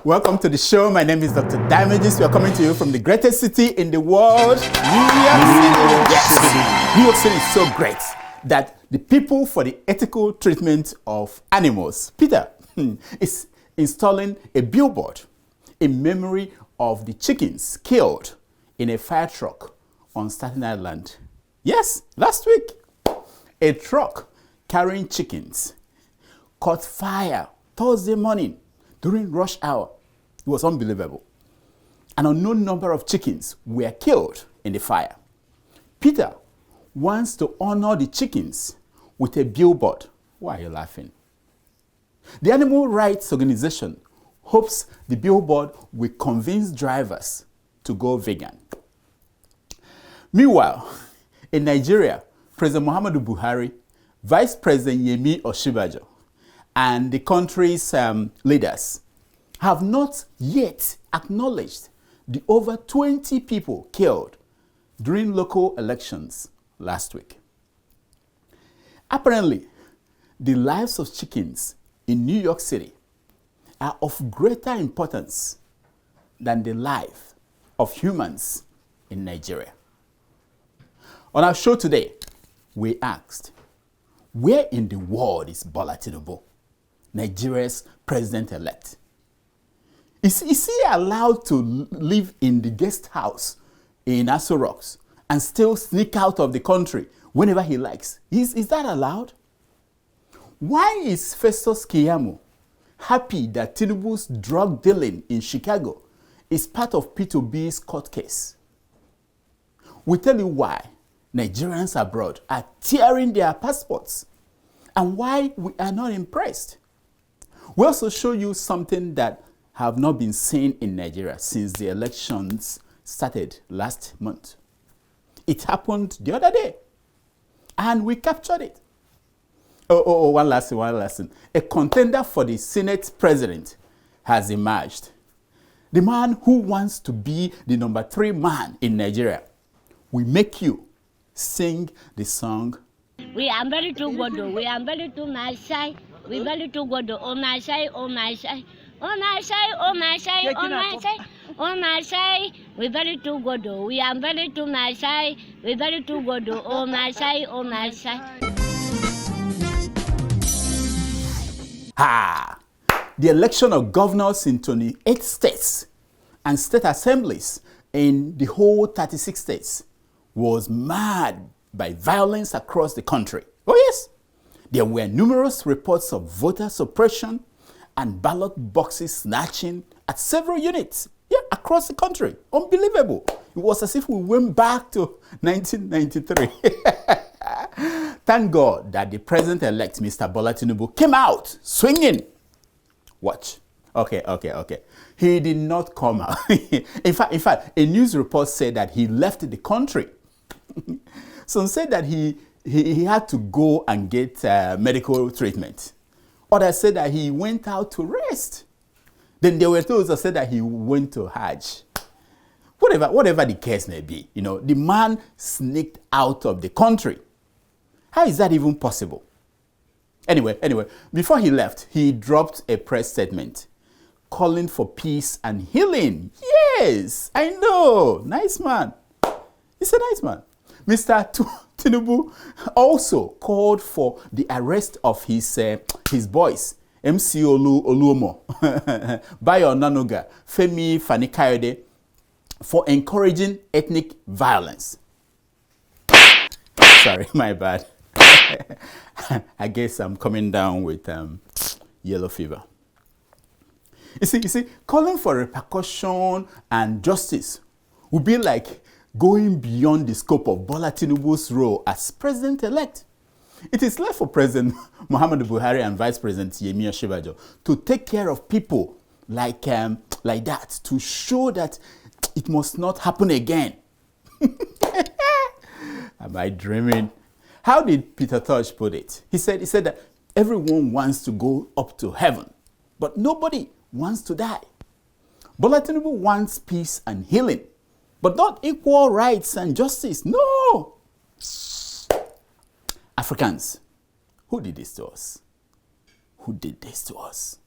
Welcome to the show. My name is Dr. Damages. We are coming to you from the greatest city in the world, New York City. Yes. New York City is so great that the people for the ethical treatment of animals, Peter, is installing a billboard in memory of the chickens killed in a fire truck on Staten Island. Yes, last week, a truck carrying chickens caught fire Thursday morning during rush hour. It was unbelievable. An unknown number of chickens were killed in the fire. Peter wants to honor the chickens with a billboard. Why are you laughing? The animal rights organization hopes the billboard will convince drivers to go vegan. Meanwhile, in Nigeria, President Muhammadu Buhari, Vice President Yemi Osinbajo, and the country's leaders have not yet acknowledged the over 20 people killed during local elections last week. Apparently, the lives of chickens in New York City are of greater importance than the life of humans in Nigeria. On our show today, we asked, where in the world is Bola Tinubu, Nigeria's president-elect? Is he allowed to live in the guest house in Aso Rocks and still sneak out of the country whenever he likes? Is that allowed? Why is Festus Keyamo happy that Tinubu's drug dealing in Chicago is part of Peter Obi's court case? We tell you why Nigerians abroad are tearing their passports and why we are not impressed. We also show you something that have not been seen in Nigeria since the elections started last month. It happened the other day, and we captured it. One last thing. A contender for the Senate president has emerged. The man who wants to be the number 3 man in Nigeria will make you sing the song. We are ready to go do. We are ready to my side. We are ready to go do. Oh my side, oh my side. Oh my side, oh my side, oh my side, oh my side. We ready to go do. We are ready to my side. We ready to go do. Oh my side, oh my side. The election of governors in 28 states and state assemblies in the whole 36 states was marred by violence across the country. Oh yes, there were numerous reports of voter suppression and ballot boxes snatching at several units across the country. Unbelievable. It was as if we went back to 1993. Thank God that the president-elect, Mr. Bola Tinubu, came out swinging. Watch. Okay. He did not come out. In fact, a news report said that he left the country. Some said that he had to go and get medical treatment. Others said that he went out to rest. Then there were those that said that he went to Hajj. Whatever the case may be, the man sneaked out of the country. How is that even possible? Anyway, before he left, he dropped a press statement calling for peace and healing. Yes, I know. Nice man. He's a nice man. Mr. Tinubu also called for the arrest of his boys, MC Oluomo, Bayo Nanuga, Femi Fani-Kayode, for encouraging ethnic violence. Sorry, my bad. I guess I'm coming down with yellow fever. You see, calling for repercussion and justice would be like going beyond the scope of Bola Tinubu's role as president-elect. It is left for President Muhammadu Buhari and Vice President Yemi Osinbajo to take care of people like that, to show that it must not happen again. Am I dreaming? How did Peter Tosh put it? He said that everyone wants to go up to heaven, but nobody wants to die. Bola Tinubu wants peace and healing, but not equal rights and justice. No! Africans, who did this to us? Who did this to us?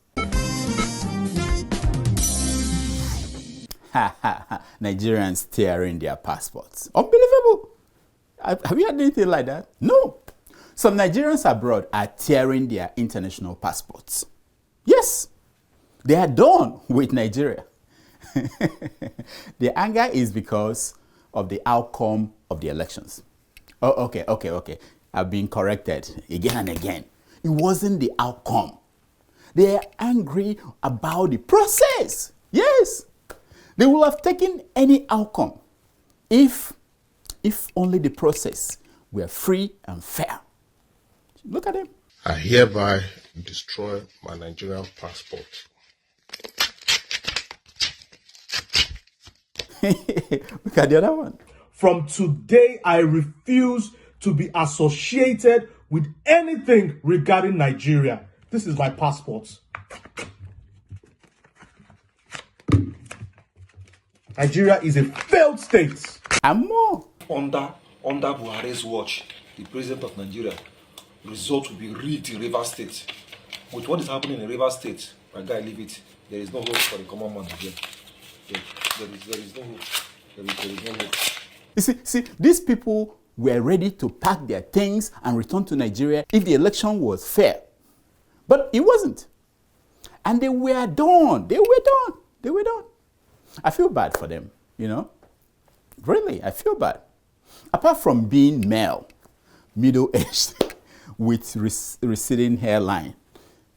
Nigerians tearing their passports. Unbelievable. Have you had anything like that? No. Some Nigerians abroad are tearing their international passports. Yes, they are done with Nigeria. The anger is because of the outcome of the elections. Oh, okay. I've been corrected again and again. It wasn't the outcome. They are angry about the process. Yes, they will have taken any outcome if only the process were free and fair. Look at him. I hereby destroy my Nigerian passport. Look at the other one. From today, I refuse to be associated with anything regarding Nigeria. This is my passport. Nigeria is a failed state. And more. Under Buhari's watch, the president of Nigeria, results will be rigged in Rivers State. With what is happening in Rivers State, my guy, leave it. There is no hope for the common man again. There is no hope. There is no hope. You see, these people were ready to pack their things and return to Nigeria if the election was fair. But it wasn't. And they were done. They were done. I feel bad for them, you know. Really, I feel bad. Apart from being male, middle-aged, with receding hairline,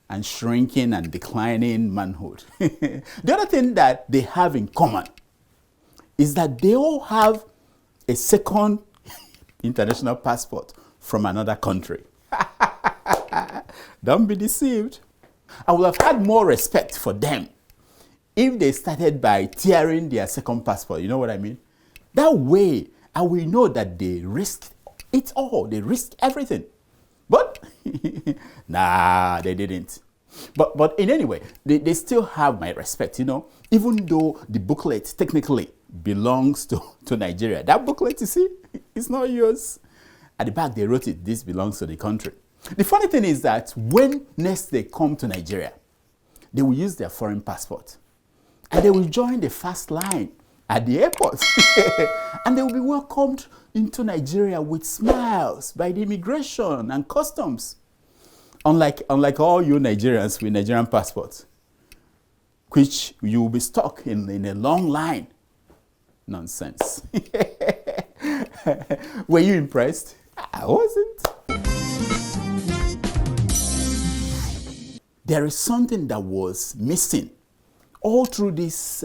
and shrinking and declining manhood. The other thing that they have in common is that they all have a second international passport from another country. Don't be deceived. I would have had more respect for them if they started by tearing their second passport. You know what I mean? That way, I will know that they risked it all. They risked everything. But, nah, they didn't. But in any way, they still have my respect, you know, even though the booklet technically belongs to Nigeria. That booklet, you see, it's not yours. At the back, they wrote it, this belongs to the country. The funny thing is that when next they come to Nigeria, they will use their foreign passport. And they will join the fast line at the airport. And they will be welcomed into Nigeria with smiles by the immigration and customs. Unlike all you Nigerians with Nigerian passports, which you will be stuck in a long line. Nonsense. Were you impressed? I wasn't. There is something that was missing all through these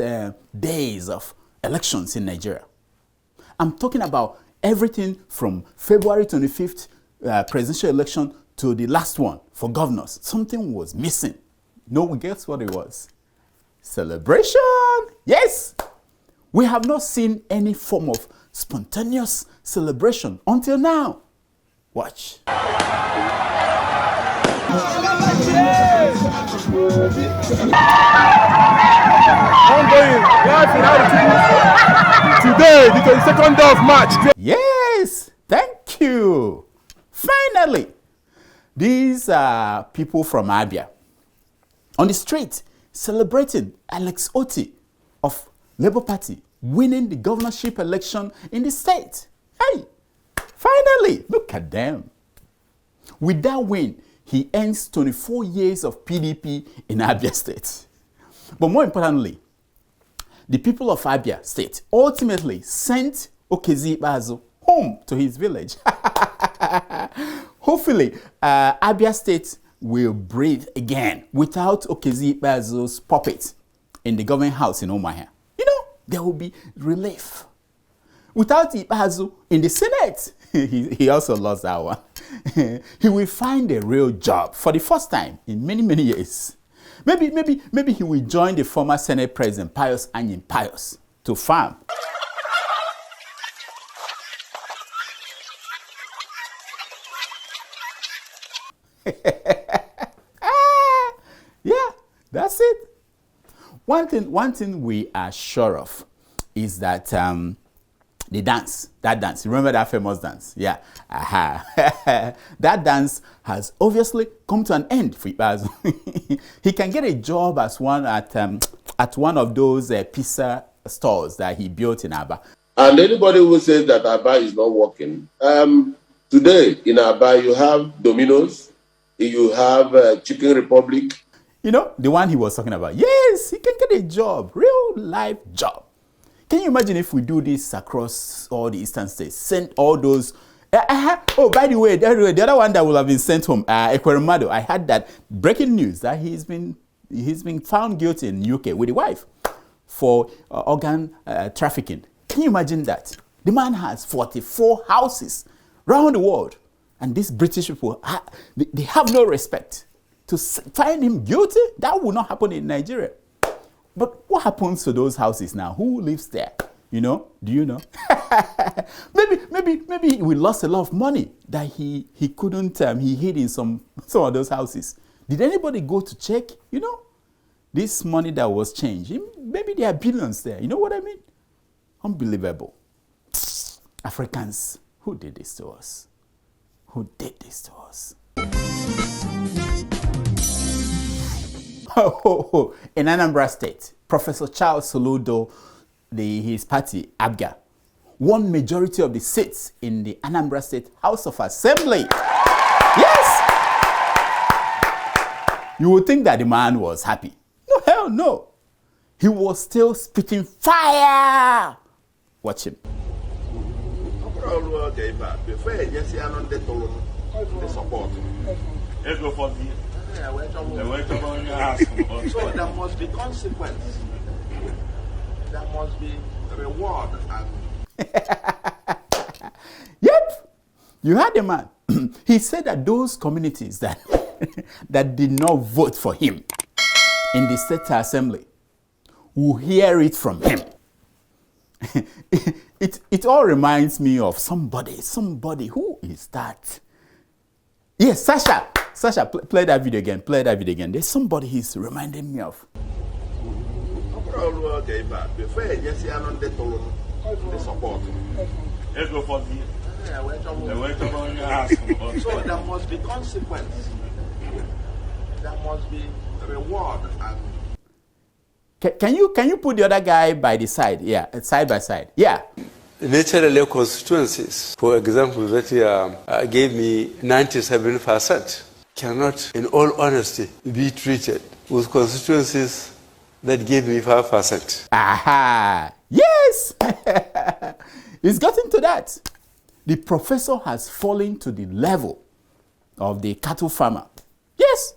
days of elections in Nigeria. I'm talking about everything from February 25th presidential election to the last one for governors. Something was missing. No, guess what it was? Celebration. Yes. We have not seen any form of spontaneous celebration until now. Watch. Today, the 22nd day of March. Yes, thank you. Finally, these are people from Abia on the street celebrating Alex Otti of Labour Party winning the governorship election in the state. Hey, finally, look at them. With that win, he ends 24 years of PDP in Abia State. But more importantly, the people of Abia State ultimately sent Okezi Ikpeazu home to his village. Hopefully, Abia State will breathe again without Okezi Ikpeazu's puppet in the government house in Umuahia. You know, there will be relief. Without Ikpeazu in the Senate, he also lost that one. He will find a real job for the first time in many, many years. Maybe he will join the former Senate President Pius Anyim Pius to farm. Yeah, that's it. One thing we are sure of is that the dance, remember that famous dance? Yeah, that dance has obviously come to an end for Ikpeazu. He can get a job as one at one of those pizza stores that he built in Abia. And anybody who says that Abia is not working, today in Abia you have Domino's, you have Chicken Republic. You know, the one he was talking about. Yes, he can get a job, real life job. Can you imagine if we do this across all the eastern states? Send all those. Oh, by the way, the other one that will have been sent home, Ekweremadu. I had that breaking news that he's been found guilty in UK with a wife for organ trafficking. Can you imagine that? The man has 44 houses around the world, and these British people, they have no respect. To find him guilty, that will not happen in Nigeria. But what happens to those houses now? Who lives there? You know? Do you know? maybe we lost a lot of money that he couldn't, he hid in some of those houses. Did anybody go to check? You know? This money that was changed, maybe there are billions there. You know what I mean? Unbelievable. Africans, who did this to us? Who did this to us? In Anambra State, Professor Charles Soludo, his party, Abia, won majority of the seats in the Anambra State House of Assembly. Yes! You would think that the man was happy. No, hell no. He was still spitting fire. Watch him. Let's go for the. So there must be consequence. There must be reward. Yep. You heard the man. He said that those communities that that did not vote for him in the state assembly will hear it from him. It all reminds me of somebody. Who is that? Yes, Sasha. Sasha, play that video again. There's somebody he's reminding me of. Let's go for the. So there must be consequence. There must be reward. Can you put the other guy by the side? Yeah, side by side. Yeah. Naturally, constituencies, for example, that gave me 97%, cannot, in all honesty, be treated with constituencies that gave me 5%. Aha! Yes! It's gotten to that. The professor has fallen to the level of the cattle farmer. Yes!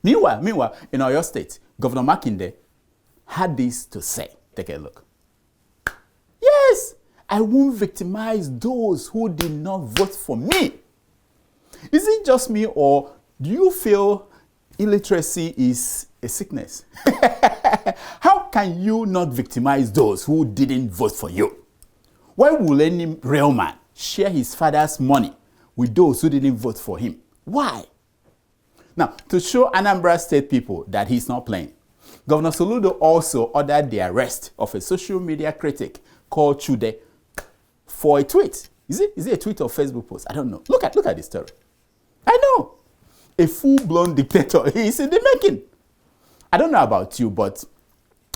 Meanwhile, in Oyo State, Governor Makinde had this to say. Take a look. Yes! I won't victimize those who did not vote for me. Is it just me, or do you feel illiteracy is a sickness? How can you not victimize those who didn't vote for you? Why will any real man share his father's money with those who didn't vote for him? Why? Now, to show Anambra State people that he's not playing, Governor Soludo also ordered the arrest of a social media critic called Chude for a tweet. Is it a tweet or Facebook post? I don't know. Look at this story. I know. A full-blown dictator is in the making. I don't know about you, but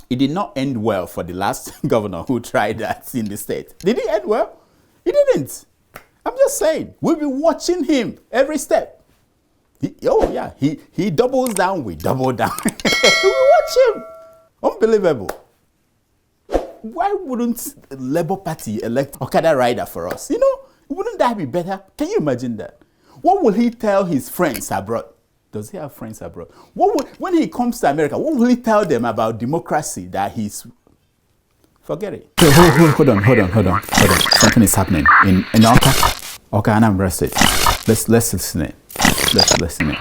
it did not end well for the last governor who tried that in the state. Did it end well? It didn't. I'm just saying, we'll be watching him every step. He doubles down, we double down. We watch him. Unbelievable. Why wouldn't the Labour Party elect Okada rider for us? You know, wouldn't that be better? Can you imagine that? What will he tell his friends abroad? Does he have friends abroad? When he comes to America, what will he tell them about democracy that he's... Forget it. So hold on. Something is happening in Oka, Anambra State. Let's listen in. Let's listen in.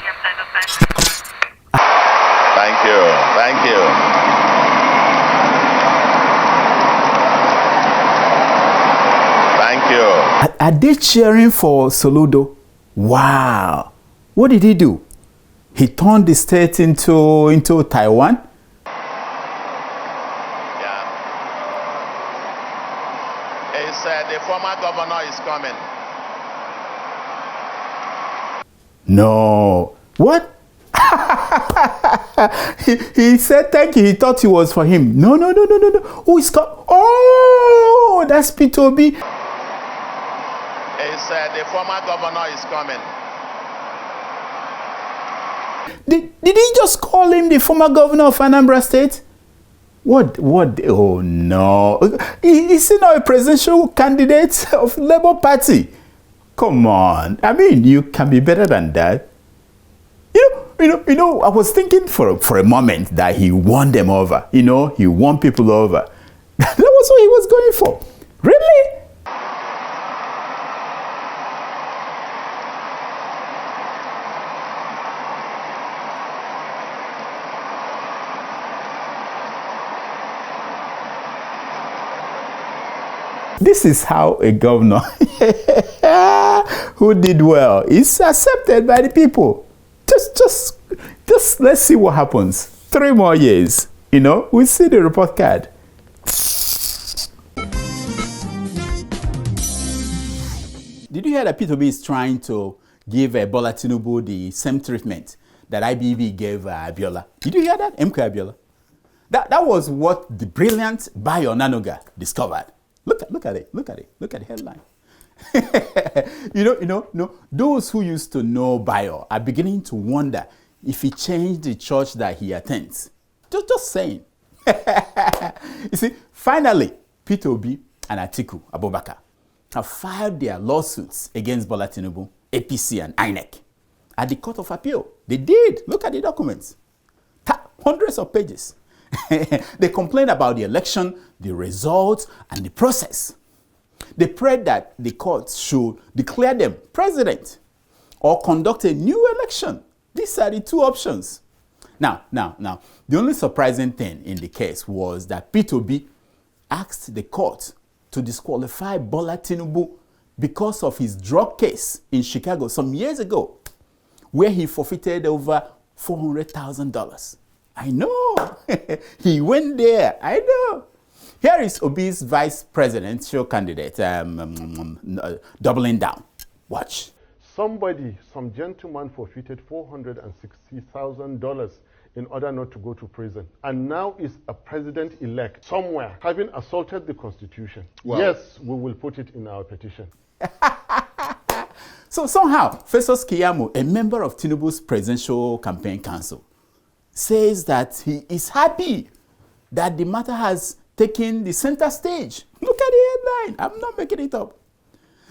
Thank you. Are they cheering for Soludo? Wow. What did he do? He turned the state into Taiwan? Yeah. He said the former governor is coming. No. What? he said thank you. He thought it was for him. No. Who is called? Oh, that's Peter Obi. He said the former governor is coming. Did he just call him the former governor of Anambra State? What? Oh, no. Is he not a presidential candidate of Labour Party? Come on. I mean, you can be better than that. You know, I was thinking for a moment that he won them over. You know, he won people over. That was what he was going for. Really? This is how a governor who did well is accepted by the people. Just let's see what happens. 3 more years, you know, we'll see the report card. Did you hear that Peter Obi is trying to give Bola Tinubu the same treatment that IBB gave Abiola? Did you hear that? MK Abiola. That was what the brilliant Bayo Nanoga discovered. Look at it. Look at the headline. you know, those who used to know Bayo are beginning to wonder if he changed the church that he attends. Just saying. You see, finally, Peter Obi and Atiku Abubakar have filed their lawsuits against Bola Tinubu, APC, and INEC at the Court of Appeal. They did. Look at the documents. Hundreds of pages. They complained about the election, the results, and the process. They prayed that the courts should declare them president or conduct a new election. These are the 2 options. Now, the only surprising thing in the case was that Peter Obi asked the court to disqualify Bola Tinubu because of his drug case in Chicago some years ago, where he forfeited over $400,000. I know. He went there. I know. Here is Obi's vice presidential candidate doubling down. Watch. Some gentleman forfeited $460,000 in order not to go to prison, and now is a president-elect somewhere, having assaulted the Constitution. Wow. Yes, we will put it in our petition. So somehow, Festus Keyamo, a member of Tinubu's presidential campaign council, says that he is happy that the matter has taken the center stage. Look at the headline. I'm not making it up.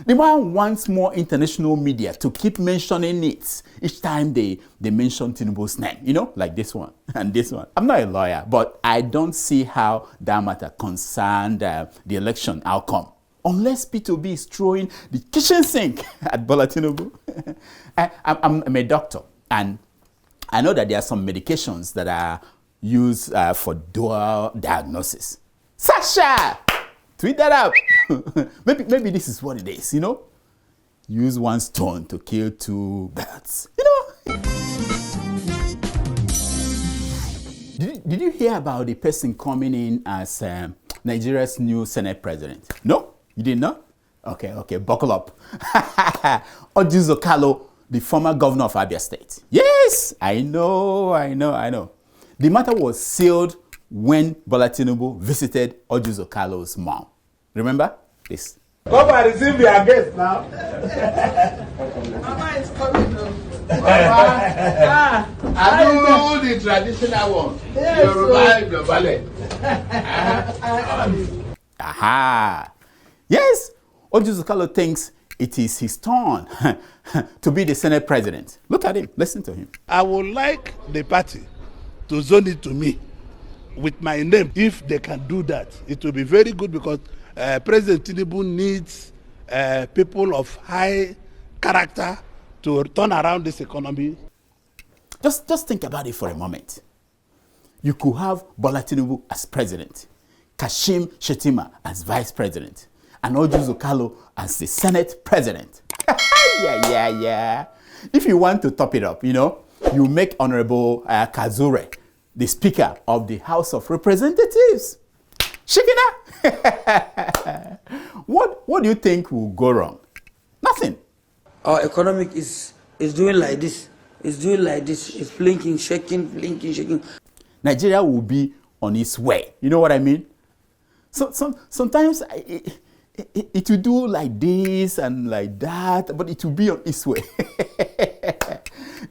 The man wants more international media to keep mentioning it each time they mention Tinubu's name. You know, like this one and this one. I'm not a lawyer, but I don't see how that matter concerned the election outcome. Unless Peter Obi is throwing the kitchen sink at Bola Tinubu. I'm a doctor, and I know that there are some medications that are used for dual diagnosis. Sasha! Tweet that out. maybe this is what it is, you know? Use one stone to kill 2 birds, you know? Did you hear about the person coming in as Nigeria's new Senate president? No? You didn't know? Okay, buckle up. Ojuzo Kalo, the former governor of Abia State. Yes, I know. The matter was sealed when Bola Tinubu visited Ojuzo Kalo's mom. Remember this? Come and receive your guest now. Mama is coming. Mama. I do the traditional one. Yoruba ballet. Aha. Yes, Ojuzo Kalo thinks it is his turn to be the Senate president. Look at him. Listen to him. I would like the party to zone it to me with my name. If they can do that, it will be very good, because President Tinubu needs people of high character to turn around this economy. Just think about it for a moment. You could have Bola Tinubu as president, Kashim Shettima as vice president, and Ojuzo Kalo as the Senate president. Yeah. If you want to top it up, you know, you make Honorable Kazure the Speaker of the House of Representatives. Shikina! What do you think will go wrong? Nothing. Our economic is doing like this. It's doing like this. It's blinking, shaking. Nigeria will be on its way. You know what I mean? So sometimes it will do like this and like that, but it will be on its way.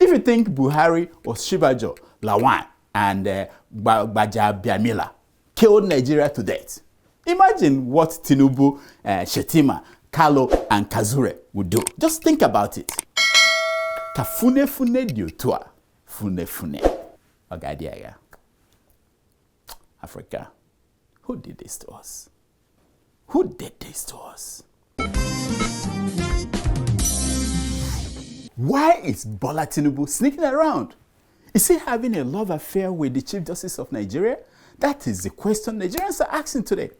If you think Buhari or Shibajo, Lawan, and Baja Biamila killed Nigeria to death, imagine what Tinubu, Shetima, Kalo, and Kazure would do. Just think about it. Kafune fune diotua, fune fune. Ogadiaga. Africa, who did this to us? Who did this to us? Why is Bola Tinubu sneaking around? Is he having a love affair with the Chief Justice of Nigeria? That is the question Nigerians are asking today.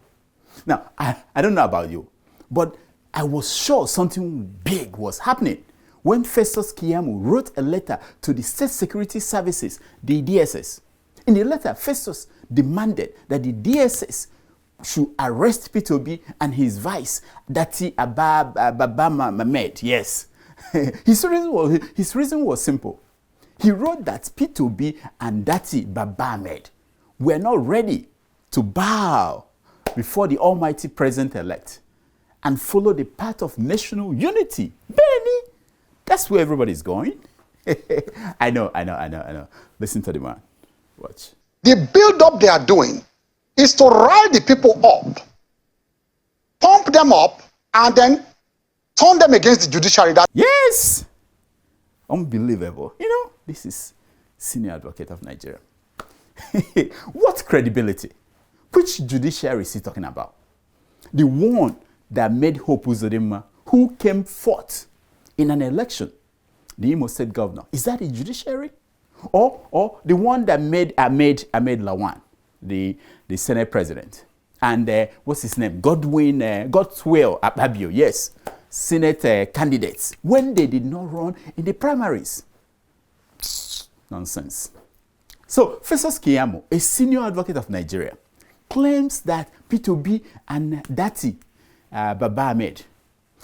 Now, I don't know about you, but I was sure something big was happening when Festus Keyamo wrote a letter to the State Security Services, the DSS. In the letter, Festus demanded that the DSS should arrest Peter Obi and his vice, Dati Ababa Mahmed. Yes. His reason was simple. He wrote that Peter Obi and Dati Baba Ahmed were not ready to bow before the almighty president-elect and follow the path of national unity. Benny, that's where everybody's going. I know. Listen to the man. Watch. The build-up they are doing is to rile the people up, pump them up, and then turn them against the judiciary. Yes! Unbelievable. You know, this is senior advocate of Nigeria. What credibility? Which judiciary is he talking about? The one that made Hope Uzodinma, who came forth in an election, the Imo State governor. Is that a judiciary? Or the one that made Ahmed Lawan, the Senate president? And what's his name? Godswill Abia, yes. Senate candidates, when they did not run in the primaries. Nonsense. So, Festus Keyamo, a senior advocate of Nigeria, claims that Peter Obi and Dati Baba Ahmed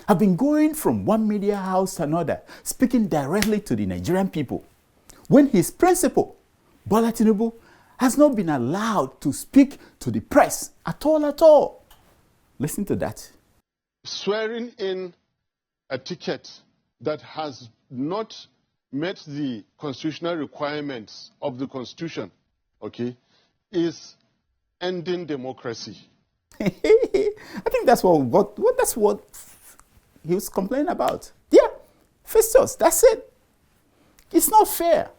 have been going from one media house to another, speaking directly to the Nigerian people, when his principal, Bola Tinubu, has not been allowed to speak to the press at all. Listen to that. Swearing in a ticket that has not met the constitutional requirements of the Constitution, okay, is ending democracy. I think that's what he was complaining about. Yeah, Festus, that's it. It's not fair.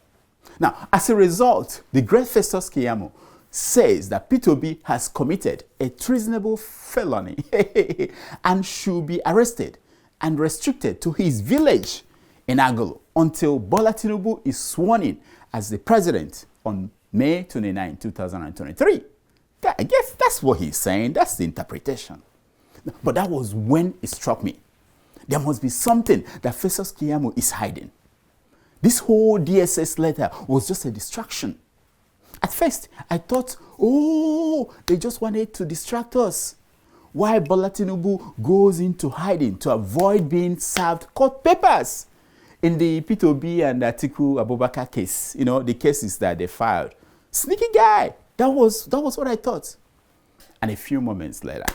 Now, as a result, the great Festus Keyamo says that Peter Obi has committed a treasonable felony and should be arrested and restricted to his village in Agolo until Bola Tinubu is sworn in as the president on May 29, 2023. I guess that's what he's saying. That's the interpretation. But that was when it struck me. There must be something that Festus Keyamo is hiding. This whole DSS letter was just a distraction. At first, I thought, they just wanted to distract us. Why Bola Tinubu goes into hiding to avoid being served court papers in the Peter Obi and Atiku Abubakar case. You know, the cases that they filed. Sneaky guy. That was what I thought. And a few moments later,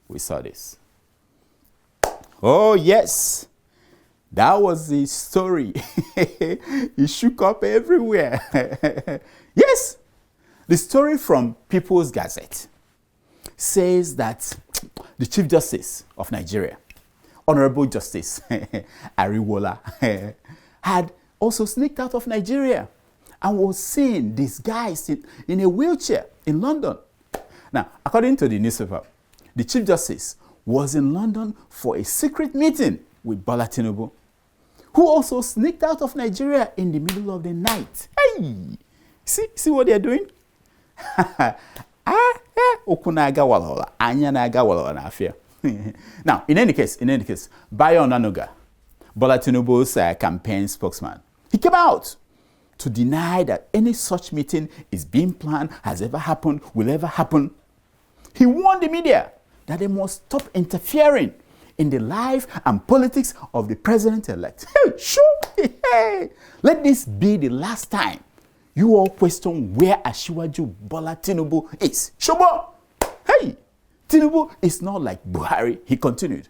we saw this. Oh, yes. That was the story. It shook up everywhere. Yes. The story from People's Gazette says that the Chief Justice of Nigeria, Honorable Justice Ariwola, had also sneaked out of Nigeria and was seen disguised in a wheelchair in London. Now, according to the newspaper, the Chief Justice was in London for a secret meeting with Bola Tinubu, who also sneaked out of Nigeria in the middle of the night. Hey! See what they're doing? Now, in any case, Bayo Onanuga, Bola Tinubu's campaign spokesman, he came out to deny that any such meeting is being planned, has ever happened, will ever happen. He warned the media that they must stop interfering in the life and politics of the president-elect. Hey, sure. Hey. Let this be the last time you all question where Asiwaju Bola Tinubu is. Shobo! Hey! Tinubu is not like Buhari. He continued.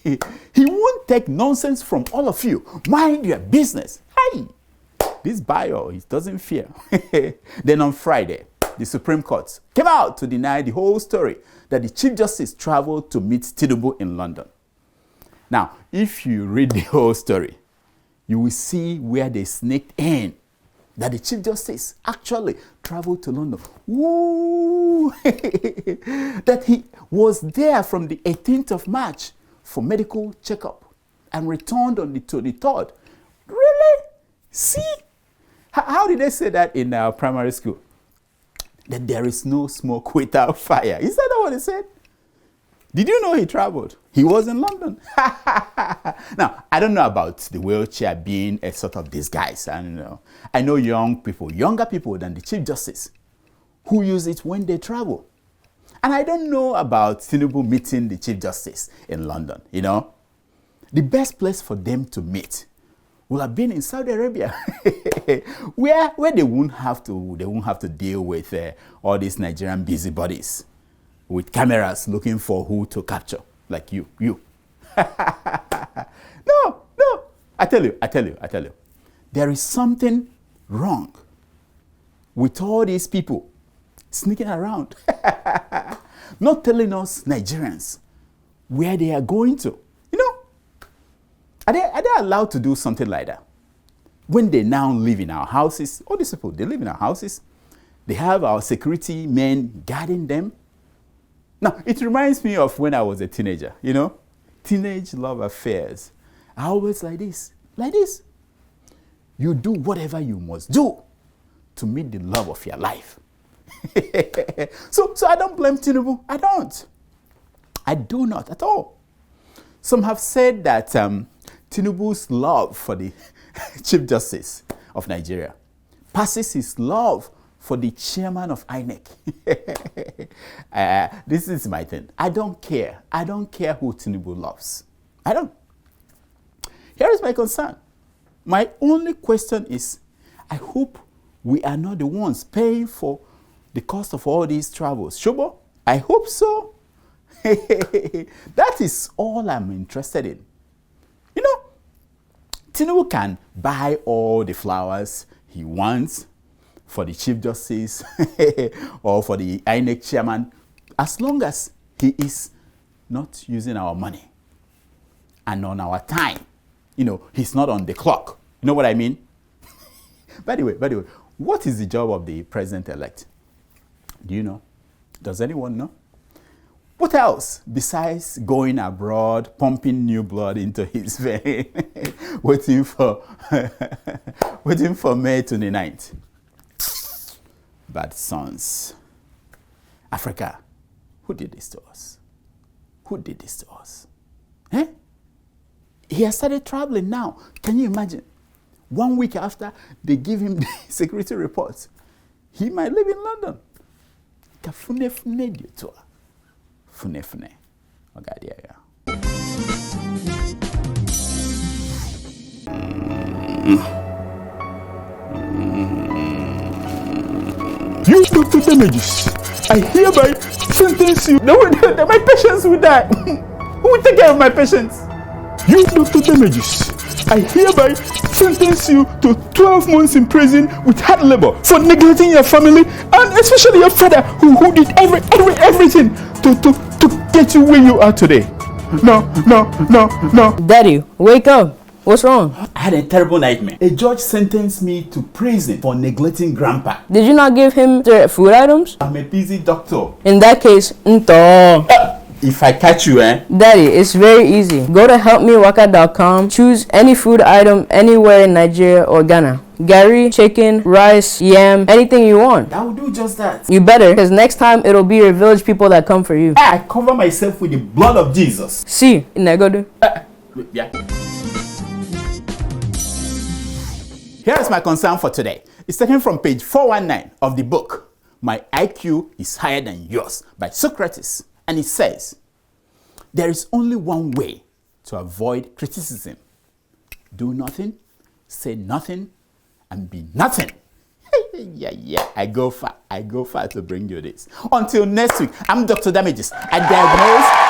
He won't take nonsense from all of you. Mind your business. Hey! This bio, he doesn't fear. Then on Friday, the Supreme Court came out to deny the whole story that the Chief Justice traveled to meet Tinubu in London. Now, if you read the whole story, you will see where they sneaked in that the Chief Justice actually traveled to London. Woo! That he was there from the 18th of March for medical checkup and returned on the 23rd. Really? See? How did they say that in our primary school? That there is no smoke without fire. Is that not what they said? Did you know he traveled? He was in London. Now, I don't know about the wheelchair being a sort of disguise. I know young people, younger people than the Chief Justice, who use it when they travel. And I don't know about Tinubu meeting the Chief Justice in London, you know. The best place for them to meet will have been in Saudi Arabia, where they won't have to deal with all these Nigerian busybodies with cameras looking for who to capture, like you. No, I tell you. There is something wrong with all these people sneaking around, not telling us Nigerians where they are going to. You know, are they allowed to do something like that? When they now live in our houses, all these people, they live in our houses, they have our security men guarding them. Now, it reminds me of when I was a teenager, you know, teenage love affairs. I always like this. You do whatever you must do to meet the love of your life. So I don't blame Tinubu. I do not at all. Some have said that Tinubu's love for the Chief Justice of Nigeria passes his love for the chairman of INEC. This is my thing. I don't care. I don't care who Tinubu loves. I don't. Here is my concern. My only question is, I hope we are not the ones paying for the cost of all these travels. Shobo, I hope so. That is all I'm interested in. You know, Tinubu can buy all the flowers he wants for the Chief Justice or for the INEC chairman, as long as he is not using our money and on our time. You know, he's not on the clock. You know what I mean? By the way, what is the job of the president-elect? Do you know? Does anyone know? What else besides going abroad, pumping new blood into his vein, waiting for May 29th? Bad sons. Africa, who did this to us? Eh? He has started traveling now. Can you imagine? 1 week after they give him the security reports, he might live in London. You Dr. Damages, I hereby sentence you. My patients will die. Who will take care of my patients? You Dr. Damages, I hereby sentence you to 12 months in prison with hard labor for neglecting your family and especially your father who did everything to get you where you are today. No. Daddy, wake up. What's wrong? I had a terrible nightmare. A judge sentenced me to prison for neglecting grandpa. Did you not give him the food items? I'm a busy doctor. In that case, if I catch you, Daddy, it's very easy. Go to helpmewaka.com, choose any food item anywhere in Nigeria or Ghana. Gari, chicken, rice, yam, anything you want. I will do just that. You better, because next time it'll be your village people that come for you. I cover myself with the blood of Jesus. See, Negodu. Yeah. Here is my concern for today. It's taken from page 419 of the book, My IQ is Higher Than Yours by Socrates. And it says, There is only one way to avoid criticism. Do nothing, say nothing, and be nothing. Yeah, I go far to bring you this. Until next week, I'm Dr. Damages. I diagnose